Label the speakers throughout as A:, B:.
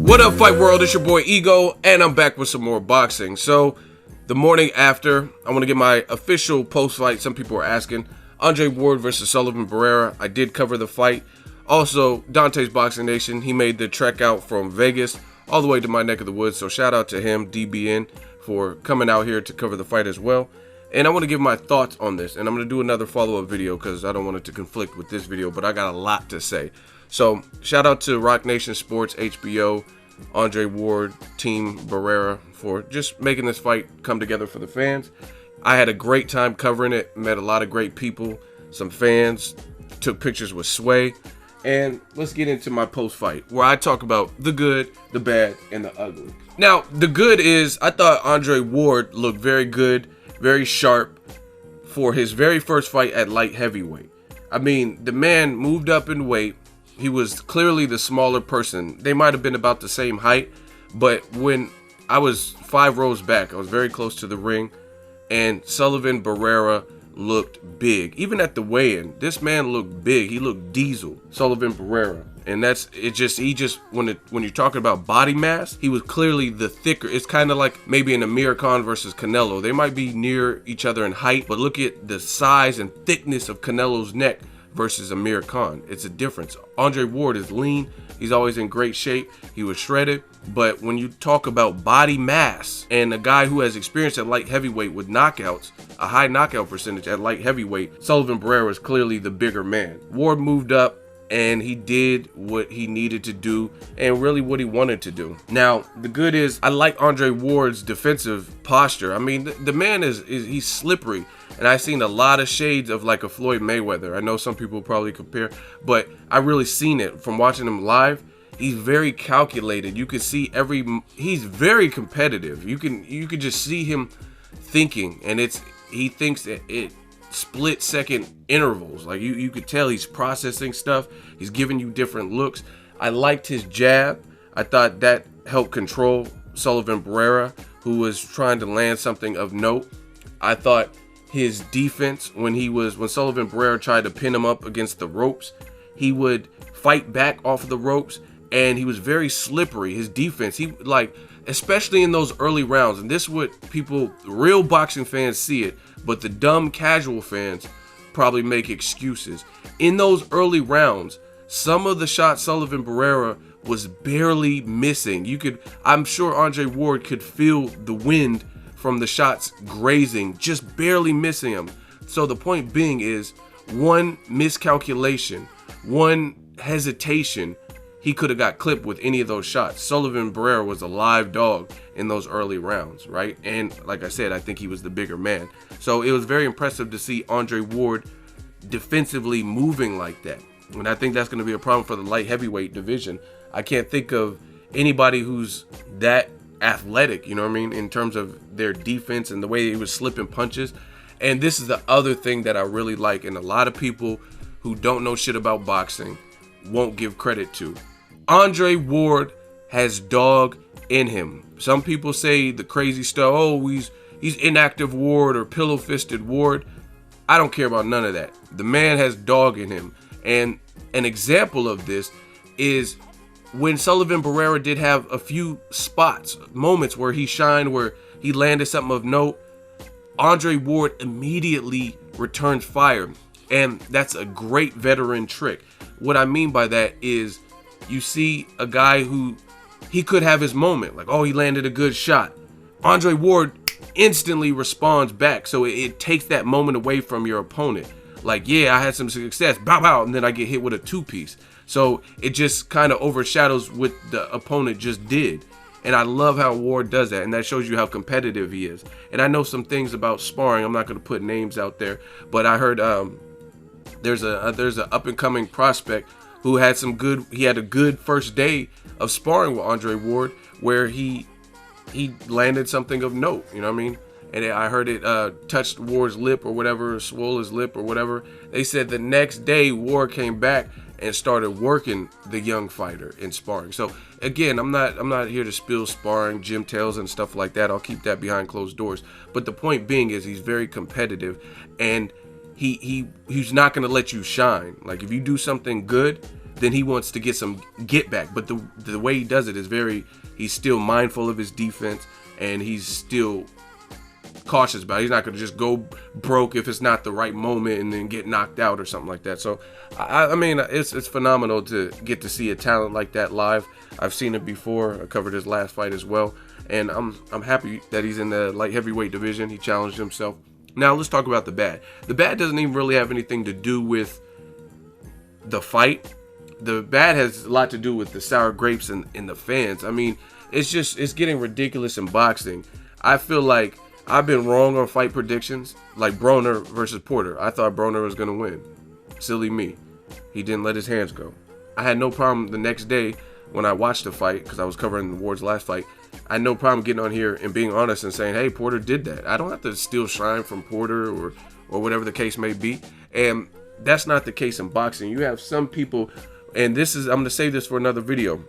A: What up, Fight World? It's your boy Ego, and I'm back with some more boxing. So, the morning after, I want to get my official post-fight. Some people are asking. Andre Ward versus Sullivan Barrera. I did cover the fight. Also, Dante's Boxing Nation. He made the trek out from Vegas all the way to my neck of the woods. So, shout out to him, DBN, for coming out here to cover the fight as well. And I want to give my thoughts on this. And I'm going to do another follow-up video because I don't want it to conflict with this video. But I got a lot to say. So, shout out to Rock Nation Sports, HBO, Andre Ward, Team Barrera for just making this fight come together for the fans. I had a great time covering it, met a lot of great people, some fans, took pictures with Sway, and let's get into my post-fight where I talk about the good, the bad, and the ugly. Now, the good is I thought Andre Ward looked very good, very sharp for his very first fight at light heavyweight. I mean, the man moved up in weight. He was clearly the smaller person. They might have been about the same height, but when I was 5 rows back, I was very close to the ring, and Sullivan Barrera looked big. Even at the weigh-in, this man looked big. He looked diesel, Sullivan Barrera. And that's it. When you're talking about body mass, he was clearly the thicker. It's kind of like maybe an Amir Khan versus Canelo. They might be near each other in height, but look at the size and thickness of Canelo's neck versus Amir Khan. It's a difference. Andre Ward is lean. He's always in great shape. He was shredded. But when you talk about body mass and a guy who has experience at light heavyweight with knockouts, a high knockout percentage at light heavyweight, Sullivan Barrera is clearly the bigger man. Ward moved up and he did what he needed to do and really what he wanted to do. Now, the good is I like Andre Ward's defensive posture. I mean, the man he's slippery. And I've seen a lot of shades of like a Floyd Mayweather. I know some people probably compare, but I really seen it from watching him live. He's very calculated. You can see he's very competitive. You can just see him thinking, and he thinks that it split second intervals. Like you could tell he's processing stuff. He's giving you different looks. I liked his jab. I thought that helped control Sullivan Barrera, who was trying to land something of note. I thought his defense, when Sullivan Barrera tried to pin him up against the ropes, he would fight back off of the ropes, and he was very slippery. His defense, especially in those early rounds, and this is what real boxing fans see it, but the dumb casual fans probably make excuses. In those early rounds, some of the shots Sullivan Barrera was barely missing. I'm sure Andre Ward could feel the wind from the shots grazing, just barely missing him. So the point being is, one miscalculation, one hesitation, he could have got clipped with any of those shots. Sullivan Barrera was a live dog in those early rounds, right? And like I said, I think he was the bigger man. So it was very impressive to see Andre Ward defensively moving like that. And I think that's going to be a problem for the light heavyweight division. I can't think of anybody who's that athletic, you know what I mean, in terms of their defense and the way he was slipping punches. And this is the other thing that I really like, and a lot of people who don't know shit about boxing won't give credit to. Andre Ward has dog in him. Some people say the crazy stuff, oh, he's inactive Ward or pillow-fisted Ward. I don't care about none of that. The man has dog in him. And an example of this is when Sullivan Barrera did have a few moments where he shined, where he landed something of note, Andre Ward immediately returns fire. And that's a great veteran trick. What I mean by that is you see a guy who he could have his moment, like, oh, he landed a good shot. Andre Ward instantly responds back. So it takes that moment away from your opponent. Like, yeah, I had some success, bow, bow, and then I get hit with a two-piece. So it just kind of overshadows what the opponent just did. And I love how Ward does that. And that shows you how competitive he is. And I know some things about sparring. I'm not going to put names out there. But I heard there's a up-and-coming prospect who had he had a good first day of sparring with Andre Ward where he landed something of note. You know what I mean? And I heard it touched Ward's lip or whatever, swole his lip or whatever. They said the next day Ward came back and started working the young fighter in sparring. So again, I'm not here to spill sparring, gym tales and stuff like that. I'll keep that behind closed doors. But the point being is he's very competitive, and he's not going to let you shine. Like if you do something good, then he wants to get some get back. But the way he does it is he's still mindful of his defense, and he's still cautious about it. He's not going to just go broke if it's not the right moment and then get knocked out or something like that. So I mean, it's phenomenal to get to see a talent like that live. I've seen it before. I covered his last fight as well, and I'm happy that he's in the light heavyweight division. He challenged himself. Now let's talk about the bad. The bad doesn't even really have anything to do with the fight. The bad has a lot to do with the sour grapes and the fans. I mean, it's getting ridiculous in boxing. I feel like I've been wrong on fight predictions, like Broner versus Porter. I thought Broner was going to win. Silly me. He didn't let his hands go. I had no problem the next day when I watched the fight, because I was covering Ward's last fight. I had no problem getting on here and being honest and saying, hey, Porter did that. I don't have to steal shine from Porter or whatever the case may be. And that's not the case in boxing. You have some people, and I'm going to save this for another video,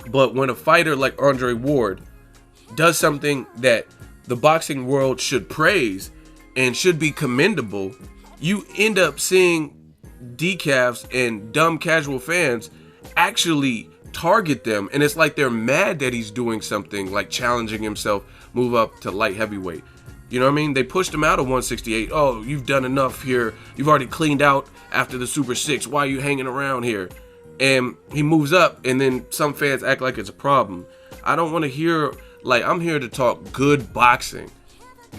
A: but when a fighter like Andre Ward does something that the boxing world should praise and should be commendable, you end up seeing decafs and dumb casual fans actually target them, and it's like they're mad that he's doing something like challenging himself, move up to light heavyweight. You know what I mean? They pushed him out of 168. Oh, you've done enough here. You've already cleaned out after the Super 6. Why are you hanging around here? And he moves up, and then some fans act like it's a problem. I don't want to hear, like, I'm here to talk good boxing.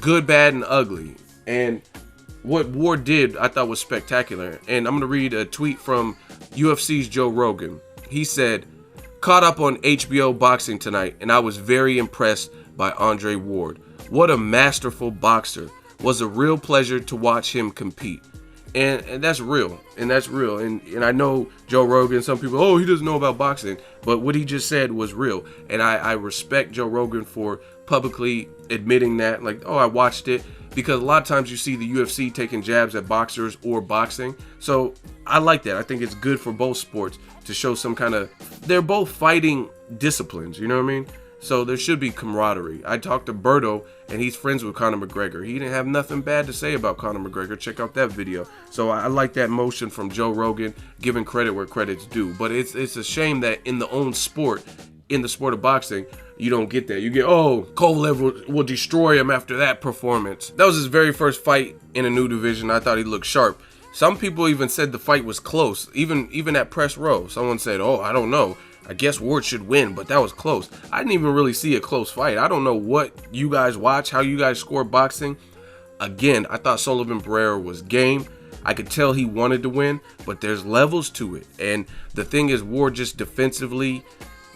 A: Good, bad, and ugly. And what Ward did, I thought was spectacular. And I'm going to read a tweet from UFC's Joe Rogan. He said, caught up on HBO boxing tonight, and I was very impressed by Andre Ward. What a masterful boxer. Was a real pleasure to watch him compete. And that's real. And that's real. And I know Joe Rogan, some people, oh, he doesn't know about boxing. But what he just said was real. And I respect Joe Rogan for publicly admitting that. Like, oh, I watched it. Because a lot of times you see the UFC taking jabs at boxers or boxing. So I like that. I think it's good for both sports to show some kind of, they're both fighting disciplines, you know what I mean? So there should be camaraderie. I talked to Berto, and he's friends with Conor McGregor. He didn't have nothing bad to say about Conor McGregor. Check out that video. So I like that motion from Joe Rogan, giving credit where credit's due. But it's a shame that in the own sport, in the sport of boxing, you don't get that. You get, oh, Kovalev will destroy him after that performance. That was his very first fight in a new division. I thought he looked sharp. Some people even said the fight was close. Even at press row, someone said, oh, I don't know. I guess Ward should win, but that was close. I didn't even really see a close fight. I don't know what you guys watch, how you guys score boxing. Again, I thought Sullivan Barrera was game. I could tell he wanted to win, but there's levels to it. And the thing is, Ward just defensively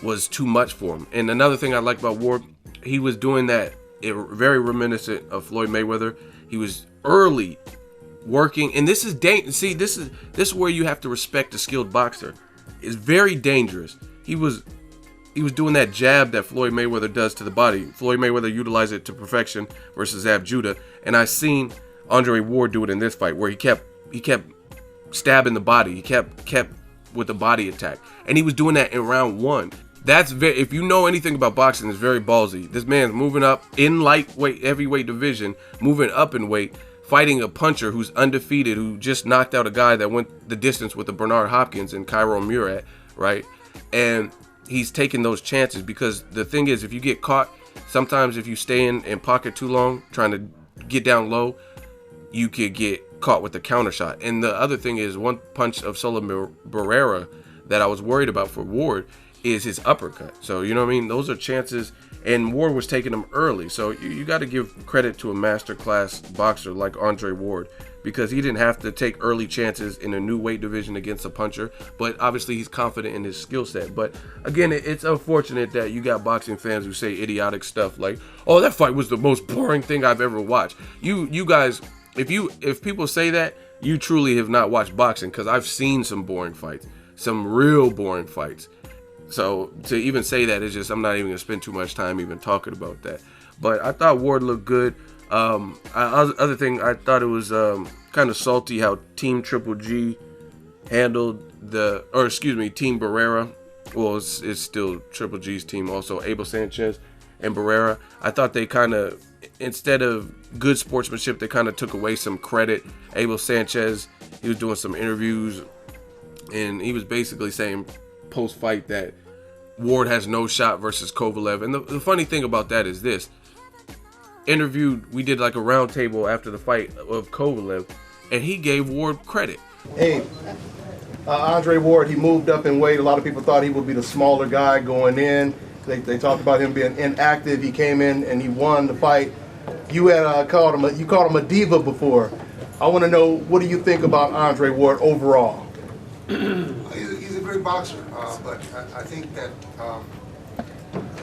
A: was too much for him. And another thing I like about Ward, he was doing that very reminiscent of Floyd Mayweather. He was early working, and this is see, this is where you have to respect a skilled boxer. It's very dangerous. He was doing that jab that Floyd Mayweather does to the body. Floyd Mayweather utilized it to perfection versus Zab Judah, and I seen Andre Ward do it in this fight where he kept stabbing the body. He kept with the body attack, and he was doing that in round one. That's very, if you know anything about boxing, it's very ballsy. This man's moving up in lightweight, heavyweight division, moving up in weight, fighting a puncher who's undefeated, who just knocked out a guy that went the distance with the Bernard Hopkins and Cairo Murat, right? And he's taking those chances because the thing is, if you get caught, sometimes if you stay in pocket too long, trying to get down low, you could get caught with the counter shot. And the other thing is, one punch of Sullivan Barrera that I was worried about for Ward is his uppercut. So, you know what I mean? Those are chances, and Ward was taking them early. So you got to give credit to a masterclass boxer like Andre Ward, because he didn't have to take early chances in a new weight division against a puncher, but obviously he's confident in his skill set. But again, it's unfortunate that you got boxing fans who say idiotic stuff like, oh, that fight was the most boring thing I've ever watched. You guys, if people say that, you truly have not watched boxing, because I've seen some boring fights, some real boring fights. So to even say that is just, I'm not even gonna spend too much time even talking about that. But I thought Ward looked good. Other thing, I thought it was kind of salty how Team Triple G handled Team Barrera. Well, it's still Triple G's team also, Abel Sanchez and Barrera. I thought they kind of, instead of good sportsmanship, they kind of took away some credit. Abel Sanchez, he was doing some interviews, and he was basically saying post-fight that Ward has no shot versus Kovalev. And the funny thing about that is this. We did like a round table after the fight of Kovalev, and he gave Ward credit.
B: Hey, Andre Ward, he moved up in weight. A lot of people thought he would be the smaller guy going in. They talked about him being inactive. He came in and he won the fight. You had called him a diva before. I want to know, what do you think about Andre Ward overall?
C: He's a great boxer, but I think that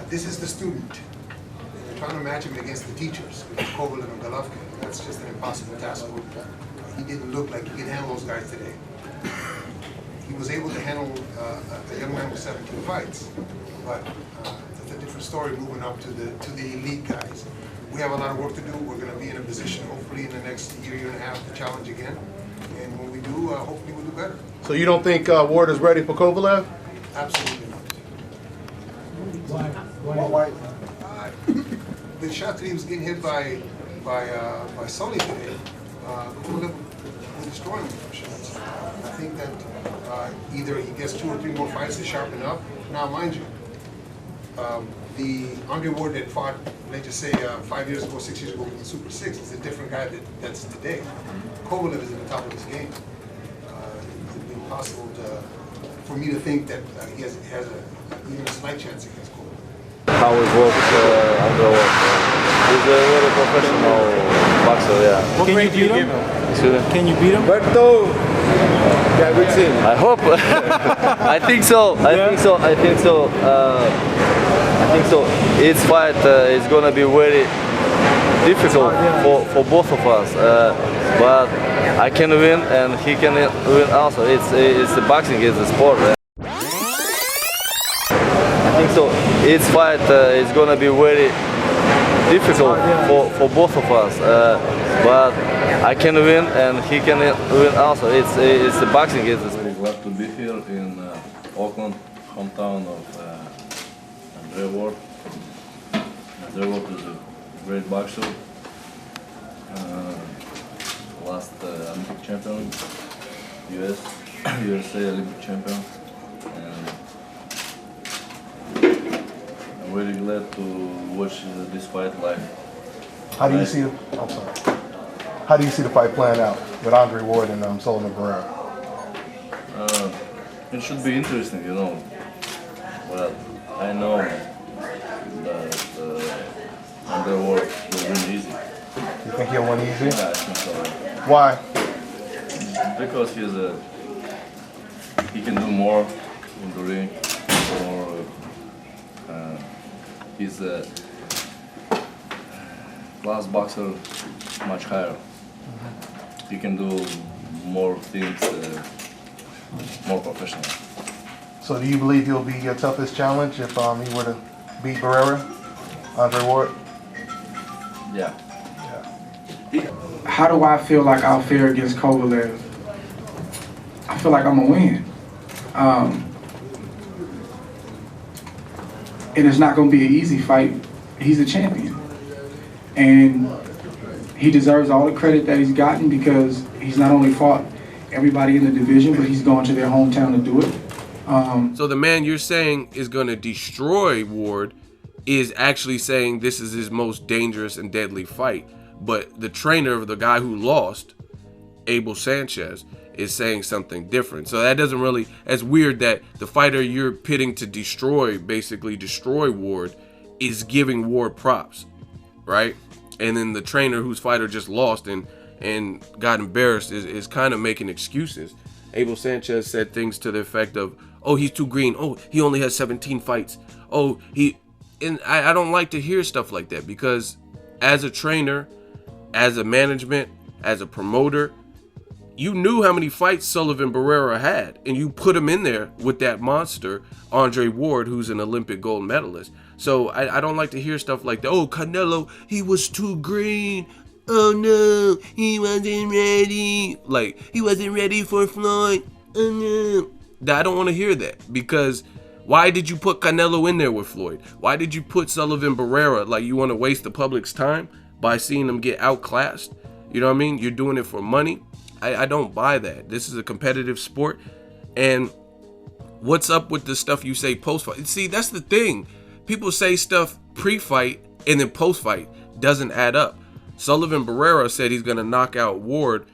C: this is the student. And you're trying to match him against the teachers, Kovalev and Golovkin. That's just an impossible task. He didn't look like he could handle those guys today. He was able to handle a young man with 17 fights, but it's a different story moving up to the elite guys. We have a lot of work to do. We're going to be in a position, hopefully, in the next year and a half to challenge again. And when we do, hopefully we'll do better.
B: So you don't think Ward is ready for Kovalev?
C: Absolutely not.
B: Why?
C: The shot that he was getting hit by Sully today, Kovalev will destroy him with shots. I think that either he gets 2 or 3 more fights to sharpen up. Now, mind you, the Andre Ward that fought, let's just say 5 years ago, 6 years ago with the Super 6 is a different guy that's today. Kovalev is at the top of his game. It would be impossible for me to think that he has even a slight chance against Kovalev.
D: How it works, Andre Ward. He's a very professional boxer, yeah.
E: What grade do you give him? Can you beat him?
D: I hope. I think so. I think so. Its fight is gonna be very difficult for both of us. But I can win, and he can win also. It's the boxing is a sport. I think so. Its fight is gonna be very difficult for both of us. But I can win, and he can win also. It's the boxing is a sport.
F: Very glad to be here in Auckland, hometown of Andre Ward. Andre Ward is a great boxer. Last Olympic champion, USA Olympic champion. And I'm really glad to watch this fight live.
B: How do you see? I'm sorry. How do you see the fight playing out with Andre Ward and Sullivan Barrera?
F: It should be interesting, you know. But I know that Andre Ward will win easy.
B: You think he'll win easy?
F: Yeah, I think so.
B: Why?
F: Because he can do more in the ring. He's a class boxer, much higher. He can do more things, more professional.
B: So do you believe he'll be your toughest challenge if he were to beat Barrera, Andre Ward?
F: Yeah.
E: How do I feel like I'll fare against Kovalev? I feel like I'm gonna win. And it's not gonna be an easy fight. He's a champion. And he deserves all the credit that he's gotten because he's not only fought everybody in the division, but he's gone to their hometown to do it.
A: So the man you're saying is going to destroy Ward is actually saying this is his most dangerous and deadly fight. But the trainer of the guy who lost, Abel Sanchez, is saying something different. So that doesn't really, it's weird that the fighter you're pitting to basically destroy Ward, is giving Ward props, right? And then the trainer whose fighter just lost and got embarrassed is kind of making excuses. Abel Sanchez said things to the effect of, oh, he's too green. Oh, he only has 17 fights. Oh, and I don't like to hear stuff like that because as a trainer, as a management, as a promoter, you knew how many fights Sullivan Barrera had, and you put him in there with that monster, Andre Ward, who's an Olympic gold medalist. So I don't like to hear stuff like that. Oh, Canelo, he was too green. Oh no, he wasn't ready. Like, he wasn't ready for Floyd. Oh no. I don't want to hear that because why did you put Canelo in there with Floyd? Why did you put Sullivan Barrera? Like, you want to waste the public's time by seeing him get outclassed? You know what I mean? You're doing it for money. I don't buy that. This is a competitive sport. And what's up with the stuff you say post-fight? See, that's the thing. People say stuff pre-fight and then post-fight doesn't add up. Sullivan Barrera said he's going to knock out Ward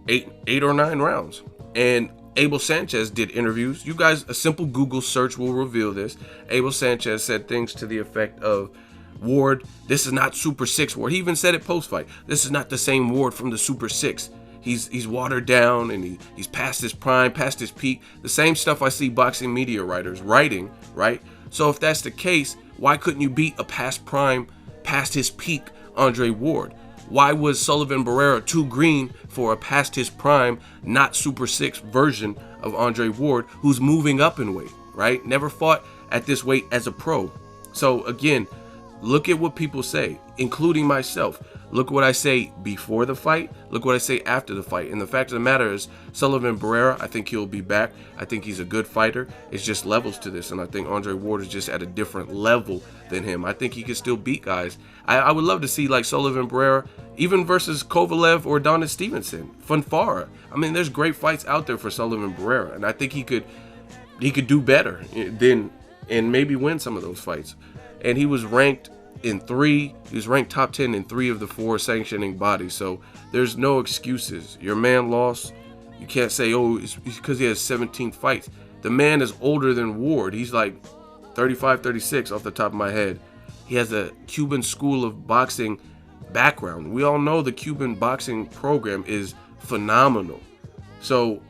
A: eight or 9 rounds. And Abel Sanchez did interviews. You guys, a simple Google search will reveal this. Abel Sanchez said things to the effect of, Ward, this is not Super 6 Ward. He even said it post-fight. This is not the same Ward from the Super 6. He's watered down and he's past his prime, past his peak. The same stuff I see boxing media writers writing, right? So if that's the case, why couldn't you beat a past prime, past his peak Andre Ward? Why was Sullivan Barrera too green for a past his prime, not Super 6 version of Andre Ward, who's moving up in weight, right? Never fought at this weight as a pro. So again, look at what people say, including myself. Look what I say before the fight. Look what I say after the fight. And the fact of the matter is, Sullivan Barrera, I think he'll be back. I think he's a good fighter. It's just levels to this. And I think Andre Ward is just at a different level than him. I think he can still beat guys. I would love to see like Sullivan Barrera, even versus Kovalev or Adonis Stevenson, Funfara. I mean, there's great fights out there for Sullivan Barrera. And I think he could do better than, and maybe win some of those fights. And he was ranked he was ranked top 10 in 3 of the 4 sanctioning bodies. So there's no excuses. Your man lost. You can't say, oh, it's because he has 17 fights. The man is older than Ward. He's like 35, 36 off the top of my head. He has a Cuban school of boxing background. We all know the Cuban boxing program is phenomenal. So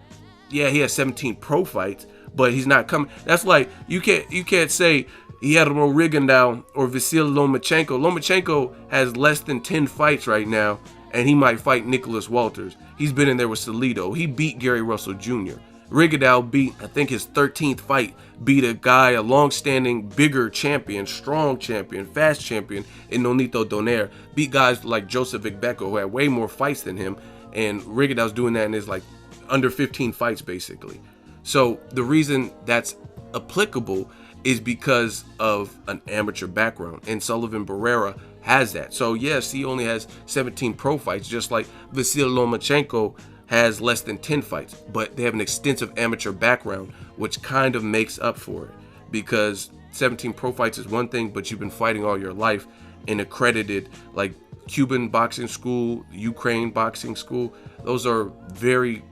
A: yeah, he has 17 pro fights, but he's not coming. That's like, you can't say Guillermo Rigondeaux or Vasyl Lomachenko. Lomachenko has less than 10 fights right now, and he might fight Nicholas Walters. He's been in there with Salido. He beat Gary Russell Jr. Rigondeaux beat, I think his 13th fight, beat a guy, a long-standing, bigger champion, strong champion, fast champion in Nonito Donaire. Beat guys like Joseph Igbeko, who had way more fights than him, and Rigondeaux's doing that in his like under 15 fights, basically. So the reason that's applicable is because of an amateur background, and Sullivan Barrera has that. So yes, he only has 17 pro fights, just like Vasyl Lomachenko has less than 10 fights, but they have an extensive amateur background, which kind of makes up for it, because 17 pro fights is one thing, but you've been fighting all your life in accredited like Cuban boxing school, Ukraine boxing school. Those are very,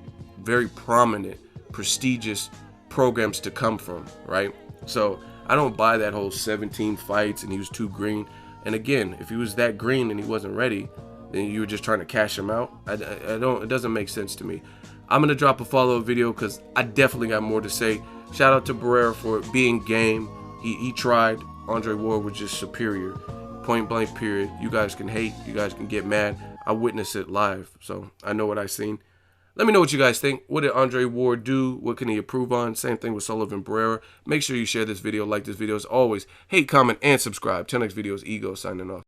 A: very prominent, prestigious programs to come from, right? So I don't buy that whole 17 fights and he was too green. And again, if he was that green and he wasn't ready, then you were just trying to cash him out. It doesn't make sense to me. I'm gonna drop a follow-up video because I definitely got more to say. Shout out to Barrera for being game. He tried. Andre Ward was just superior. Point blank period. You guys can hate, you guys can get mad. I witnessed it live, so I know what I seen. Let me know what you guys think. What did Andre Ward do? What can he improve on? Same thing with Sullivan Barrera. Make sure you share this video, like this video. As always, hate, comment, and subscribe. Till next video is Ego signing off.